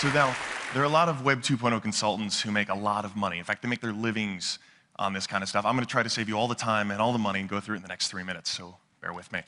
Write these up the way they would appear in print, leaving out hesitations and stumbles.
So now, there are a lot of Web 2.0 consultants who make a lot of money. In fact, they make their livings on this kind of stuff. I'm going to try to save you all the time and all the money and go through it in the next 3 minutes, so bear with me. I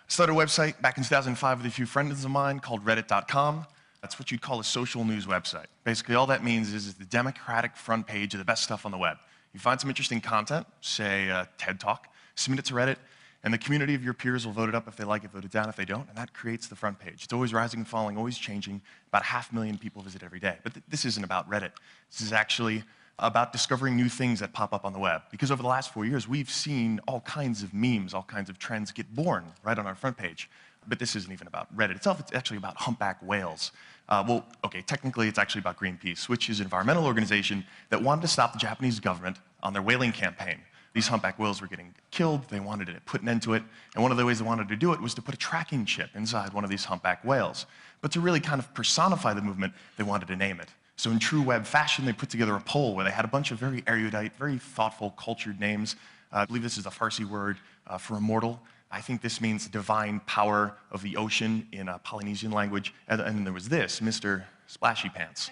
started a website back in 2005 with a few friends of mine called Reddit.com. That's what you'd call a social news website. Basically, all that means is the democratic front page of the best stuff on the web. You find some interesting content, say a TED Talk, submit it to Reddit, and the community of your peers will vote it up if they like it, vote it down if they don't, and that creates the front page. It's always rising and falling, always changing. About 500,000 people visit every day. But this isn't about Reddit. This is actually about discovering new things that pop up on the web. Because over the last 4 years, we've seen all kinds of memes, all kinds of trends get born right on our front page. But this isn't even about Reddit itself. It's actually about humpback whales. Well, okay, technically it's actually about Greenpeace, which is an environmental organization that wanted to stop the Japanese government on their whaling campaign. These humpback whales were getting killed. They wanted to put an end to it. And one of the ways they wanted to do it was to put a tracking chip inside one of these humpback whales. But to really kind of personify the movement, they wanted to name it. So in true web fashion, they put together a poll where they had a bunch of very erudite, very thoughtful, cultured names. I believe this is a Farsi word for immortal. I think this means divine power of the ocean in a Polynesian language. And then there was this, Mr. Splashy Pants.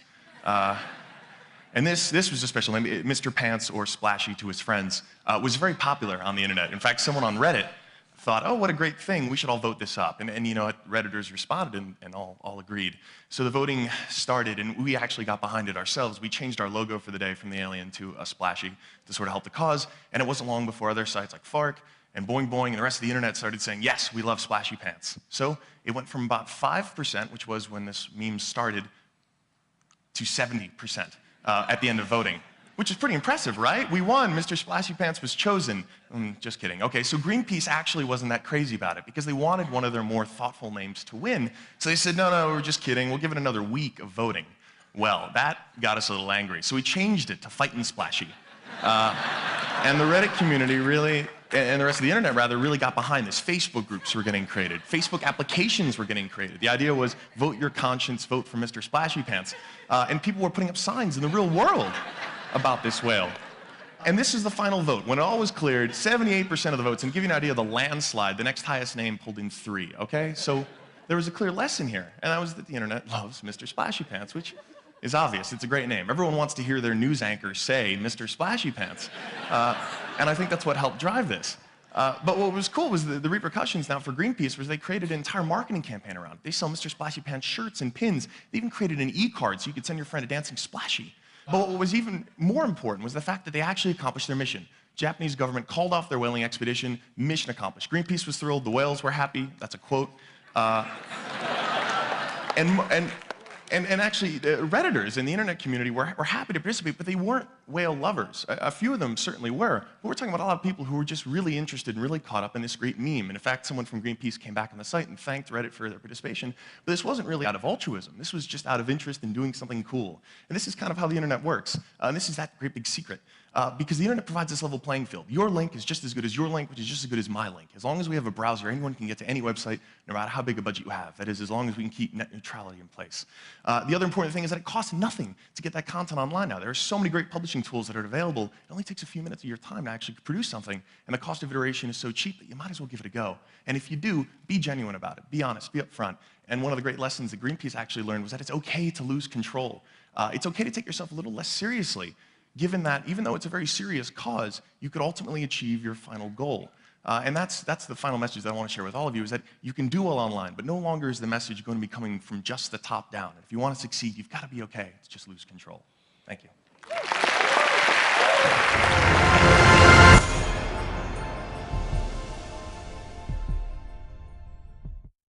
And this was a special name. Mr. Pants, or Splashy to his friends, was very popular on the internet. In fact, someone on Reddit thought, oh, what a great thing, we should all vote this up. And you know, Redditors responded and all agreed. So the voting started, and we actually got behind it ourselves. We changed our logo for the day from the alien to a Splashy to sort of help the cause. And it wasn't long before other sites like Fark and Boing Boing and the rest of the internet started saying, yes, we love Splashy Pants. So it went from about 5%, which was when this meme started, to 70%. At the end of voting, which is pretty impressive, right? We won. Mr. Splashy Pants was chosen. Just kidding. Okay, so Greenpeace actually wasn't that crazy about it because they wanted one of their more thoughtful names to win. So they said, no, we're just kidding. We'll give it another week of voting. Well, that got us a little angry. So we changed it to Fightin' Splashy. And the Reddit community really, and the rest of the internet rather, really got behind this. Facebook groups were getting created. Facebook applications were getting created. The idea was vote your conscience, vote for Mr. Splashy Pants. And people were putting up signs in the real world about this whale. And this is the final vote. When it all was cleared, 78% of the votes, and to give you an idea of the landslide, the next highest name pulled in 3, okay? So there was a clear lesson here, and that was that the internet loves Mr. Splashy Pants, which is obvious. It's a great name. Everyone wants to hear their news anchor say Mr. Splashy Pants. And I think that's what helped drive this. But what was cool was the repercussions now for Greenpeace was they created an entire marketing campaign around it. They sell Mr. Splashy Pants shirts and pins. They even created an e-card so you could send your friend a dancing Splashy. But what was even more important was the fact that they actually accomplished their mission. Japanese government called off their whaling expedition, mission accomplished. Greenpeace was thrilled, the whales were happy, that's a quote. And actually, Redditors in the internet community were happy to participate, but they weren't whale lovers. A few of them certainly were. But we're talking about a lot of people who were just really interested and really caught up in this great meme. And in fact, someone from Greenpeace came back on the site and thanked Reddit for their participation. But this wasn't really out of altruism. This was just out of interest in doing something cool. And this is kind of how the internet works. And this is that great big secret. Because the internet provides this level playing field. Your link is just as good as your link, which is just as good as my link. As long as we have a browser, anyone can get to any website, no matter how big a budget you have. That is, as long as we can keep net neutrality in place. The other important thing is that it costs nothing to get that content online now. There are so many great publishing tools that are available. It only takes a few minutes of your time to actually produce something, and the cost of iteration is so cheap that you might as well give it a go. And if you do, be genuine about it. Be honest. Be upfront. And one of the great lessons that Greenpeace actually learned was that it's okay to lose control. It's okay to take yourself a little less seriously, given that even though it's a very serious cause, you could ultimately achieve your final goal. And that's the final message that I want to share with all of you, is that you can do well online, but no longer is the message going to be coming from just the top down. If you want to succeed, you've got to be okay to just lose control. Thank you.